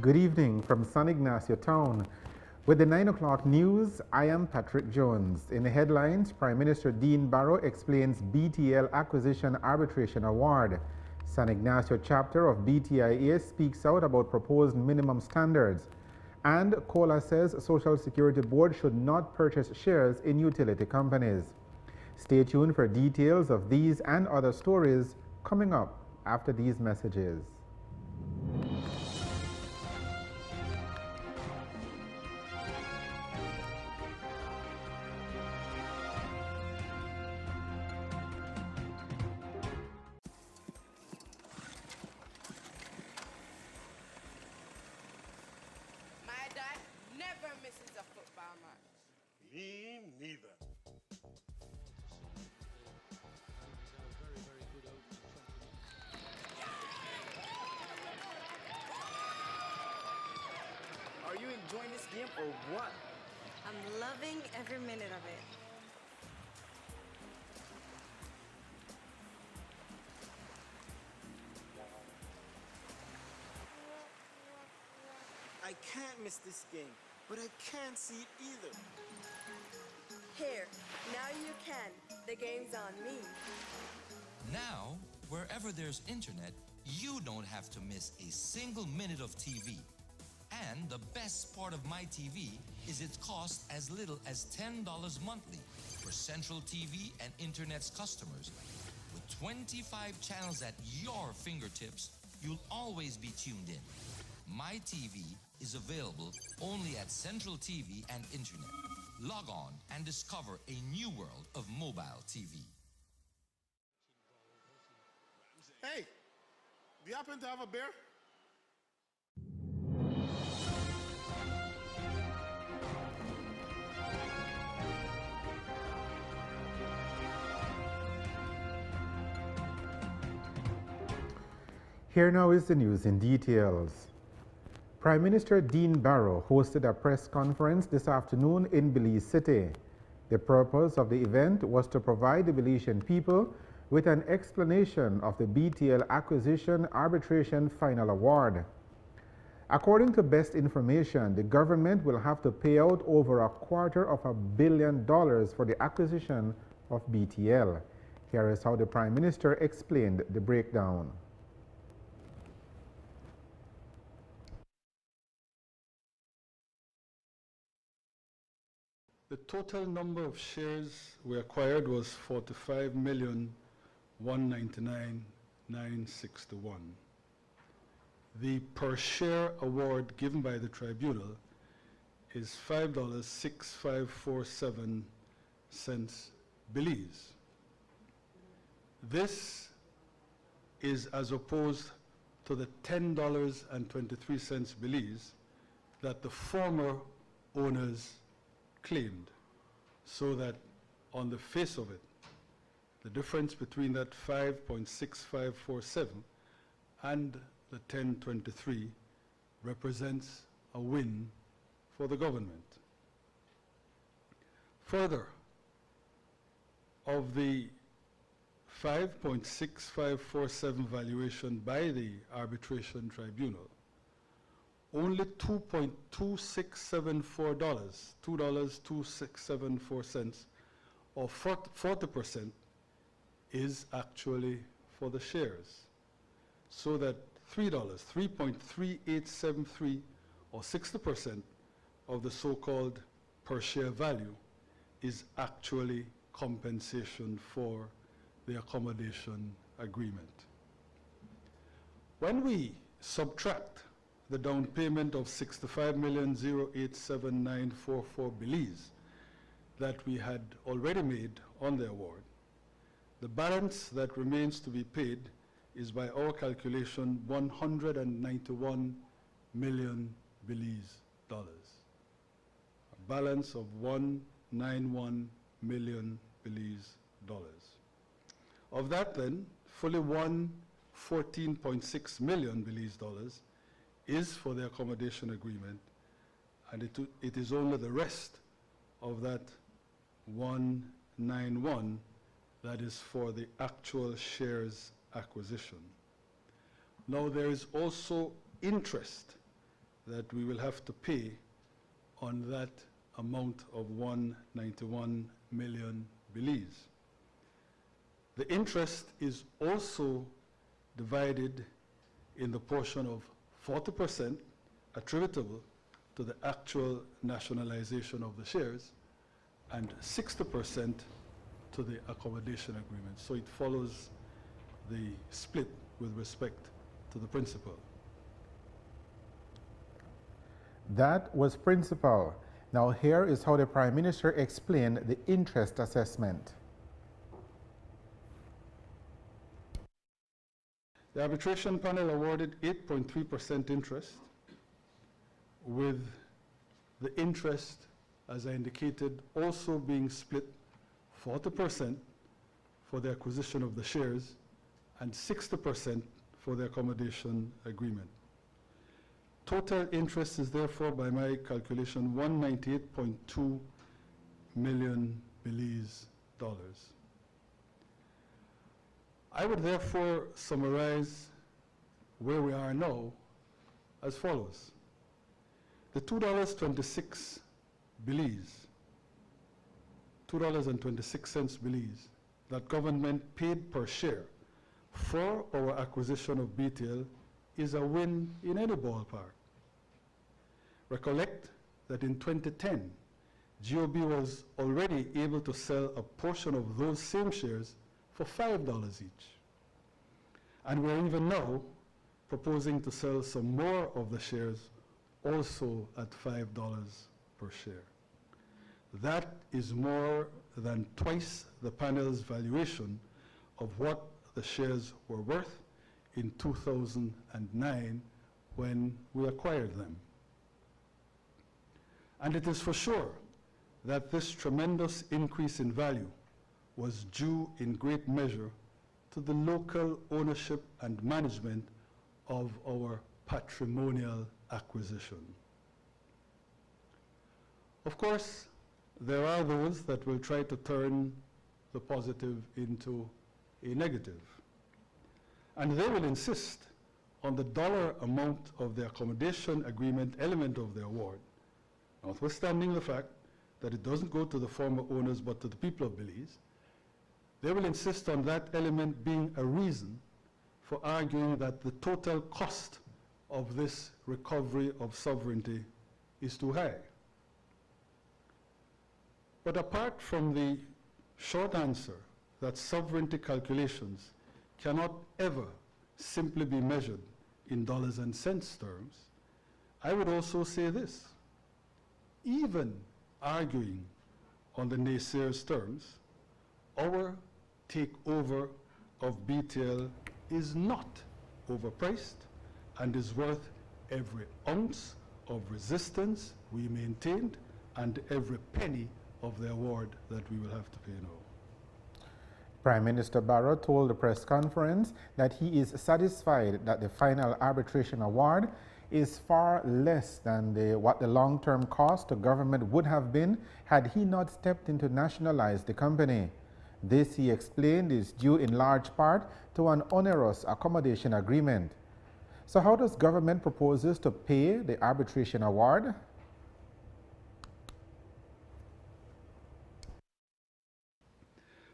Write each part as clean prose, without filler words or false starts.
Good evening from San Ignacio Town. With the 9 o'clock news, I am Patrick Jones. In the headlines, Prime Minister Dean Barrow explains BTL Acquisition Arbitration Award. San Ignacio chapter of BTIA speaks out about proposed minimum standards. And COLA says Social Security Board should not purchase shares in utility companies. Stay tuned for details of these and other stories coming up after these messages. Me neither. Are you enjoying this game or what? I'm loving every minute of it. I can't miss this game, but I can't see it either. Here, now you can. The game's on me. Now, wherever there's internet, you don't have to miss a single minute of TV. And the best part of My TV is its cost as little as $10 monthly for Central TV and Internet's customers. With 25 channels at your fingertips, you'll always be tuned in. My TV is available only at Central TV and Internet. Log on and discover a new world of mobile TV. Hey, do you happen to have a beer? Here now is the news in details. Prime Minister Dean Barrow hosted a press conference this afternoon in Belize City. The purpose of the event was to provide the Belizean people with an explanation of the BTL Acquisition Arbitration Final Award. According to best information, the government will have to pay out over $250 million for the acquisition of BTL. Here is how the Prime Minister explained the breakdown. The total number of shares we acquired was 45,199,961. The per share award given by the tribunal is $5.6547 Belize. This is as opposed to the $10.23 Belize that the former owners claimed, so that on the face of it, the difference between that 5.6547 and the 1023 represents a win for the government. Further, of the 5.6547 valuation by the arbitration tribunal, only $2.2674, or 40%, is actually for the shares. So that $3.3873, or 60% of the so-called per share value, is actually compensation for the accommodation agreement. When we subtract the down payment of $65,087,944 Belize that we had already made on the award, the balance that remains to be paid is, by our calculation, 191 million Belize dollars. A balance of 191 million Belize dollars. Of that then, fully 114.6 million Belize dollars is for the accommodation agreement, and it is only the rest of that 191 that is for the actual shares acquisition. Now, there is also interest that we will have to pay on that amount of 191 million Belize. The interest is also divided in the portion of 40% attributable to the actual nationalization of the shares and 60% to the accommodation agreement. So it follows the split with respect to the principal. That was principal. Now here is how the Prime Minister explained the interest assessment. The arbitration panel awarded 8.3% interest, with the interest, as I indicated, also being split 40% for the acquisition of the shares and 60% for the accommodation agreement. Total interest is therefore, by my calculation, 198.2 million Belize dollars. I would therefore summarize where we are now as follows. The $2.26 Belize, $2.26 Belize, that government paid per share for our acquisition of BTL is a win in any ballpark. Recollect that in 2010, GOB was already able to sell a portion of those same shares for $5 each. And we're even now proposing to sell some more of the shares also at $5 per share. That is more than twice the panel's valuation of what the shares were worth in 2009 when we acquired them. And it is for sure that this tremendous increase in value was due in great measure to the local ownership and management of our patrimonial acquisition. Of course, there are those that will try to turn the positive into a negative. And they will insist on the dollar amount of the accommodation agreement element of the award, notwithstanding the fact that it doesn't go to the former owners but to the people of Belize. They will insist on that element being a reason for arguing that the total cost of this recovery of sovereignty is too high. But apart from the short answer that sovereignty calculations cannot ever simply be measured in dollars and cents terms, I would also say this. Even arguing on the naysayers' terms, our takeover of BTL is not overpriced and is worth every ounce of resistance we maintained and every penny of the award that we will have to pay now. Prime Minister Barrow told the press conference that he is satisfied that the final arbitration award is far less than what the long-term cost to government would have been had he not stepped in to nationalize the company. This, he explained, is due in large part to an onerous accommodation agreement. So how does government proposes to pay the arbitration award?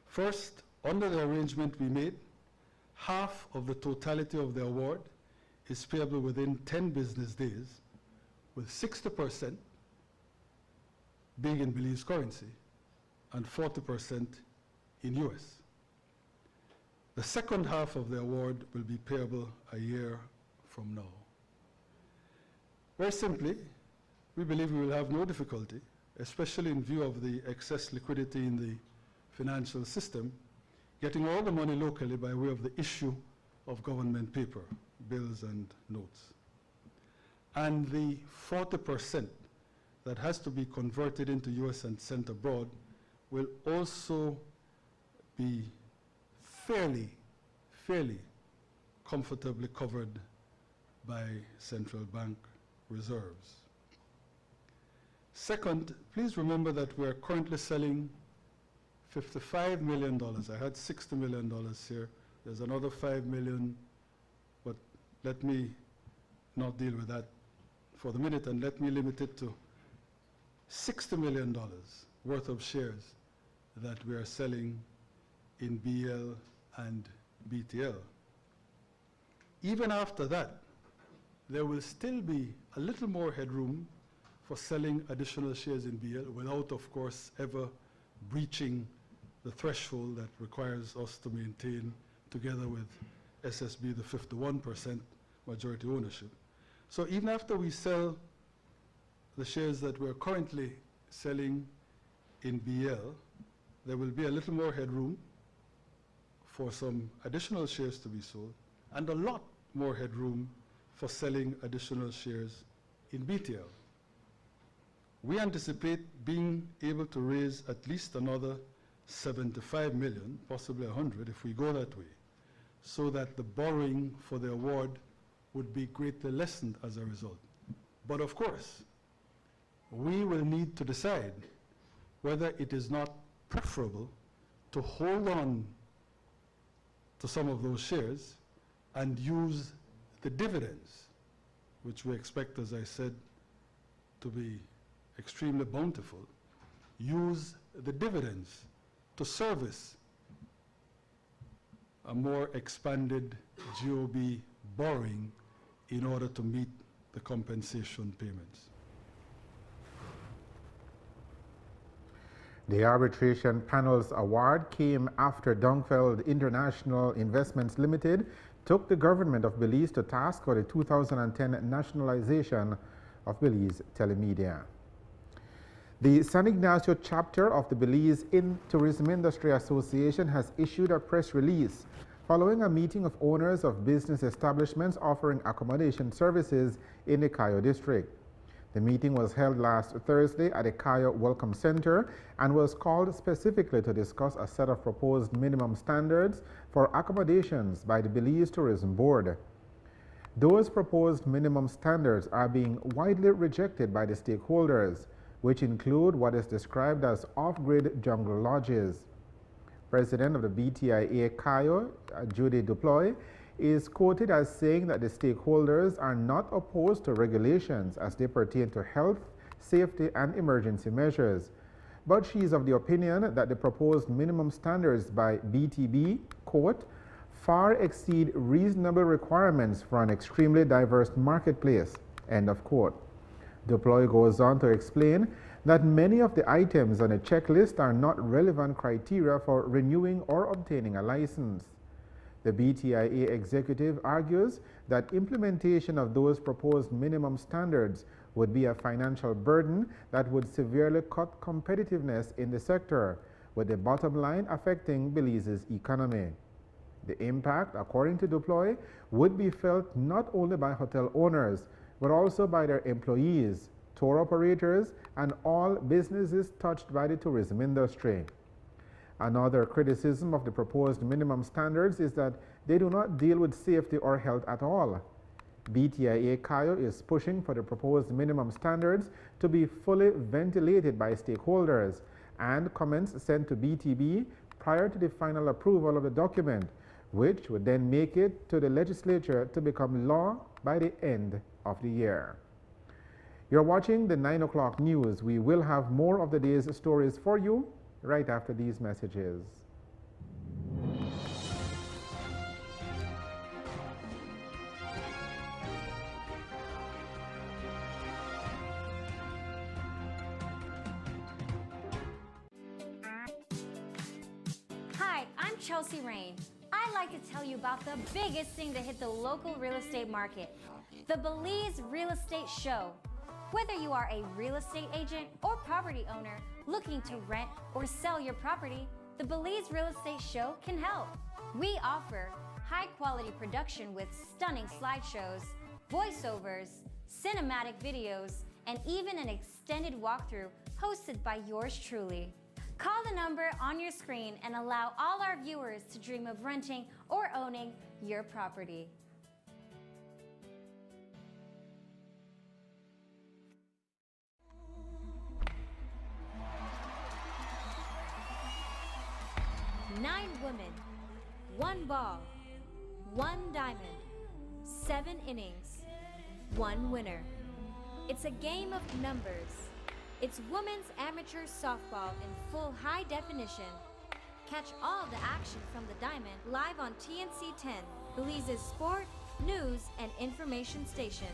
First, under the arrangement we made, half of the totality of the award is payable within 10 business days, with 60% being in Belize currency and 40% in US. The second half of the award will be payable a year from now. Very simply, we believe we will have no difficulty, especially in view of the excess liquidity in the financial system, getting all the money locally by way of the issue of government paper, bills and notes. And the 40% that has to be converted into US and sent abroad will also be fairly comfortably covered by central bank reserves. Second, please remember that we are currently selling $55 million. I had $60 million here. There's another $5 million, but let me not deal with that for the minute, and let me limit it to $60 million worth of shares that we are selling in BL and BTL. Even after that, there will still be a little more headroom for selling additional shares in BL without, of course, ever breaching the threshold that requires us to maintain, together with SSB, the 51% majority ownership. So even after we sell the shares that we're currently selling in BL, there will be a little more headroom for some additional shares to be sold, and a lot more headroom for selling additional shares in BTL. We anticipate being able to raise at least another 75 million, possibly 100 if we go that way, so that the borrowing for the award would be greatly lessened as a result. But of course, we will need to decide whether it is not preferable to hold on to some of those shares and use the dividends, which we expect, as I said, to be extremely bountiful, use the dividends to service a more expanded GOB borrowing in order to meet the compensation payments. The arbitration panel's award came after Dunkfeld International Investments Limited took the government of Belize to task for the 2010 nationalization of Belize Telemedia. The San Ignacio chapter of the Belize Tourism Industry Association has issued a press release following a meeting of owners of business establishments offering accommodation services in the Cayo district. The meeting was held last Thursday at the Cayo Welcome Center and was called specifically to discuss a set of proposed minimum standards for accommodations by the Belize Tourism Board. Those proposed minimum standards are being widely rejected by the stakeholders, which include what is described as off-grid jungle lodges. President of the BTIA Cayo, Judy Duploy, is quoted as saying that the stakeholders are not opposed to regulations as they pertain to health, safety, and emergency measures. But she is of the opinion that the proposed minimum standards by BTB, quote, far exceed reasonable requirements for an extremely diverse marketplace, end of quote. Duploy goes on to explain that many of the items on a checklist are not relevant criteria for renewing or obtaining a license. The BTIA executive argues that implementation of those proposed minimum standards would be a financial burden that would severely cut competitiveness in the sector, with the bottom line affecting Belize's economy. The impact, according to Duploy, would be felt not only by hotel owners, but also by their employees, tour operators, and all businesses touched by the tourism industry. Another criticism of the proposed minimum standards is that they do not deal with safety or health at all. BTIA Cayo is pushing for the proposed minimum standards to be fully ventilated by stakeholders, and comments sent to BTB prior to the final approval of the document, which would then make it to the legislature to become law by the end of the year. You're watching the 9 o'clock news. We will have more of the day's stories for you right after these messages. Hi, I'm Chelsea Rain. I'd like to tell you about the biggest thing to hit the local real estate market, the Belize Real Estate Show. Whether you are a real estate agent or property owner looking to rent or sell your property, the Belize Real Estate Show can help. We offer high-quality production with stunning slideshows, voiceovers, cinematic videos, and even an extended walkthrough hosted by yours truly. Call the number on your screen and allow all our viewers to dream of renting or owning your property. Nine women, one ball, one diamond, 7 innings, one winner. It's a game of numbers. It's women's amateur softball in full high definition. Catch all the action from the diamond live on TNC 10, Belize's sport, news, and information station.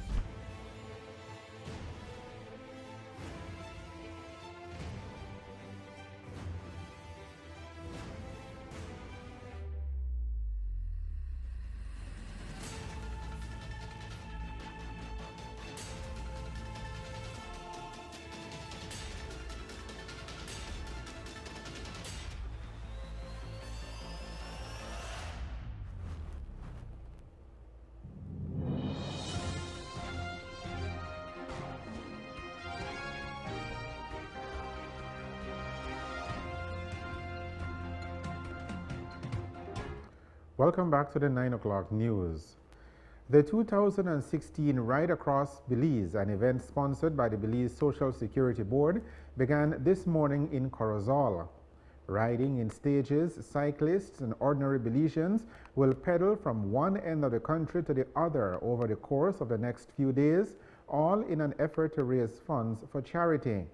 Welcome back to the 9 o'clock news. The 2016 Ride Across Belize, an event sponsored by the Belize Social Security Board, began this morning in Corozal. Riding in stages, cyclists and ordinary Belizeans will pedal from one end of the country to the other over the course of the next few days, all in an effort to raise funds for charity.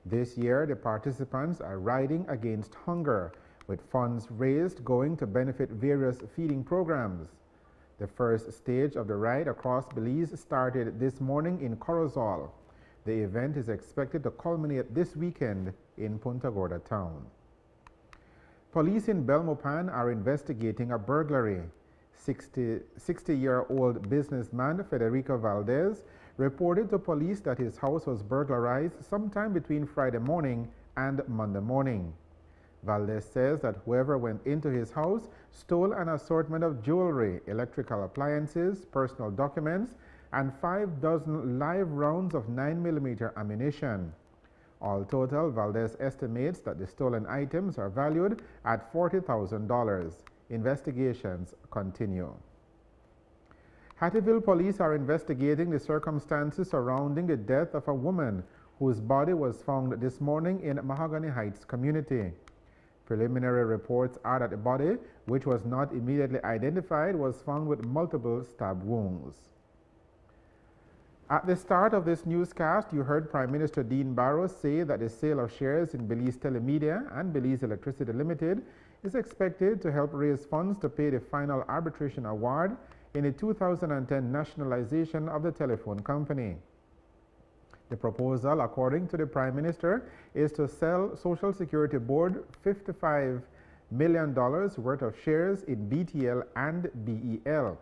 This year, the participants are riding against hunger, with funds raised going to benefit various feeding programs. The first stage of the Ride Across Belize started this morning in Corozal. The event is expected to culminate this weekend in Punta Gorda town. Police in Belmopan are investigating a burglary. 60-year-old businessman Federico Valdez reported to police that his house was burglarized sometime between Friday morning and Monday morning. Valdez says that whoever went into his house stole an assortment of jewelry, electrical appliances, personal documents, and 5 dozen live rounds of 9mm ammunition. All total, Valdez estimates that the stolen items are valued at $40,000. Investigations continue. Hattieville police are investigating the circumstances surrounding the death of a woman whose body was found this morning in Mahogany Heights community. Preliminary reports are that the body, which was not immediately identified, was found with multiple stab wounds. At the start of this newscast, you heard Prime Minister Dean Barrow say that the sale of shares in Belize Telemedia and Belize Electricity Limited is expected to help raise funds to pay the final arbitration award in the 2010 nationalization of the telephone company. The proposal, according to the Prime Minister, is to sell Social Security Board $55 million worth of shares in BTL and BEL.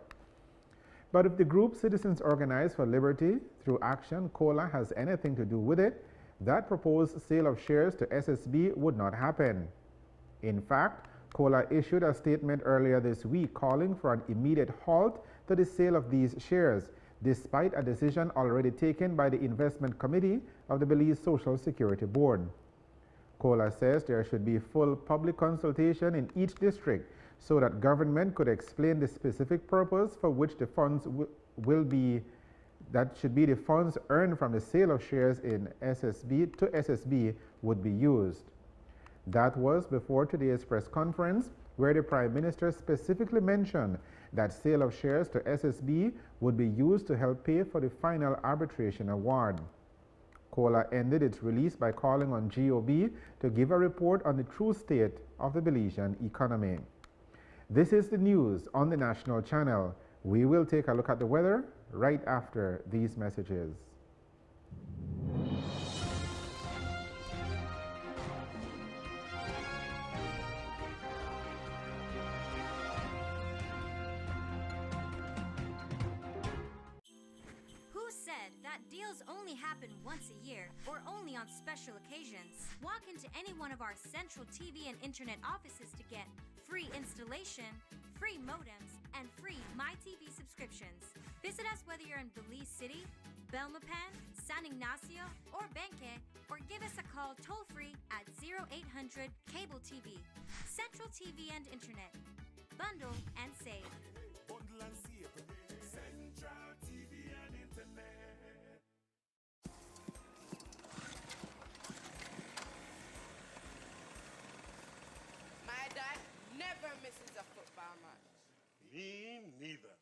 But if the group Citizens Organized for Liberty through Action, COLA, has anything to do with it, that proposed sale of shares to SSB would not happen. In fact, COLA issued a statement earlier this week calling for an immediate halt to the sale of these shares, despite a decision already taken by the Investment Committee of the Belize Social Security Board. COLA says there should be full public consultation in each district so that government could explain the specific purpose for which the funds that should be the funds earned from the sale of shares in SSB would be used. That was before today's press conference, where the Prime Minister specifically mentioned that sale of shares to SSB would be used to help pay for the final arbitration award. COLA ended its release by calling on GOB to give a report on the true state of the Belizean economy. This is the news on the national channel. We will take a look at the weather right after these messages. Deals only happen once a year or only on special occasions. Walk into any one of our central TV and internet offices to get free installation, free modems, and free MyTV subscriptions. Visit us whether you're in Belize City, Belmopan, San Ignacio, or Benque, or give us a call toll-free at 0800 Cable TV. Central TV and Internet. Bundle and save. Bundle and save. Central TV and Internet. My dad never misses a football match. Me neither.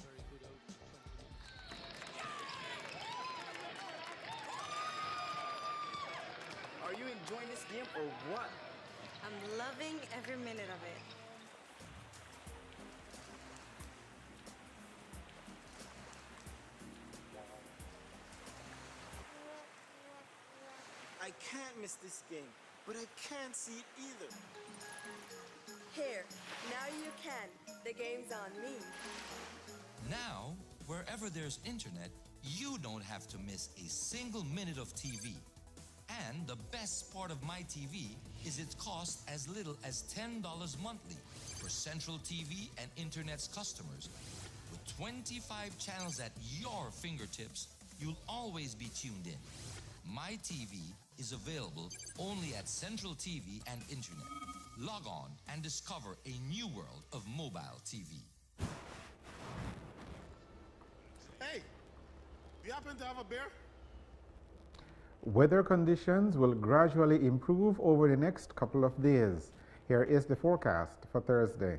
Very good enjoying this game or what? I'm loving every minute of it. I can't miss this game, but I can't see it either. Here, now you can. The game's on me. Now, wherever there's internet, you don't have to miss a single minute of TV. And the best part of my TV is its cost as little as $10 monthly for Central TV and Internet's customers. With 25 channels at your fingertips, you'll always be tuned in. My TV is available only at Central TV and Internet. Log on and discover a new world of mobile TV. Hey, do you happen to have a beer? Weather conditions will gradually improve over the next couple of days. Here is the forecast for Thursday.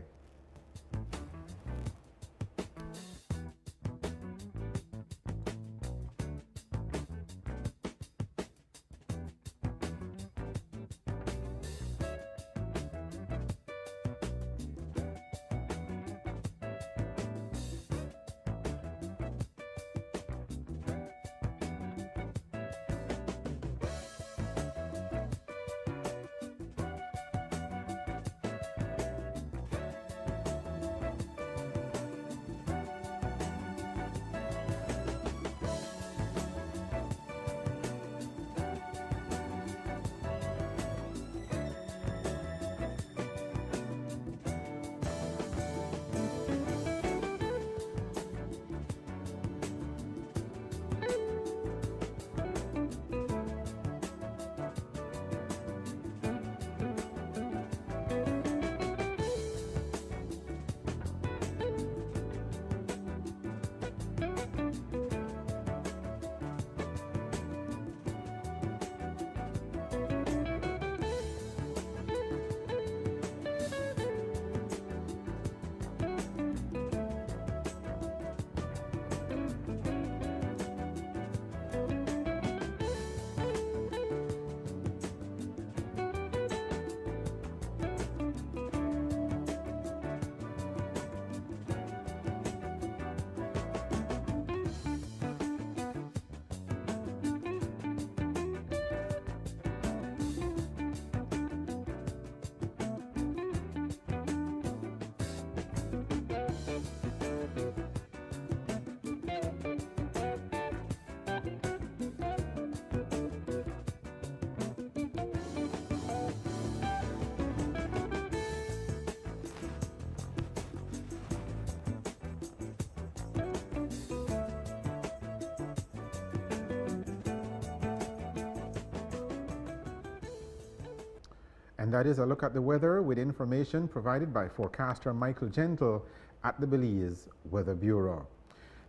And that is a look at the weather with information provided by forecaster Michael Gentle at the Belize Weather Bureau.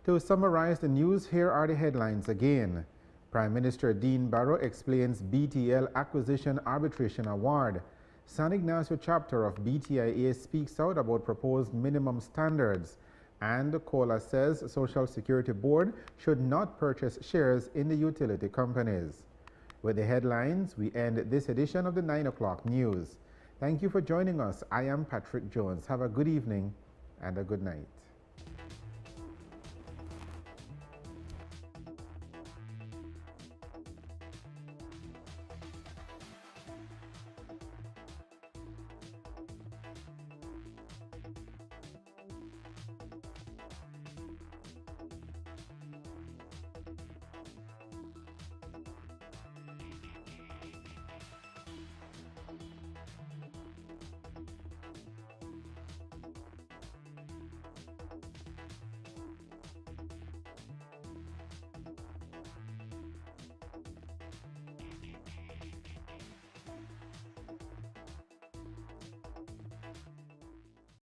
To summarize the news, here are the headlines again. Prime Minister Dean Barrow explains BTL Acquisition Arbitration Award. San Ignacio chapter of BTIA speaks out about proposed minimum standards. And COLA says Social Security Board should not purchase shares in the utility companies. With the headlines, we end this edition of the 9 o'clock news. Thank you for joining us. I am Patrick Jones. Have a good evening and a good night.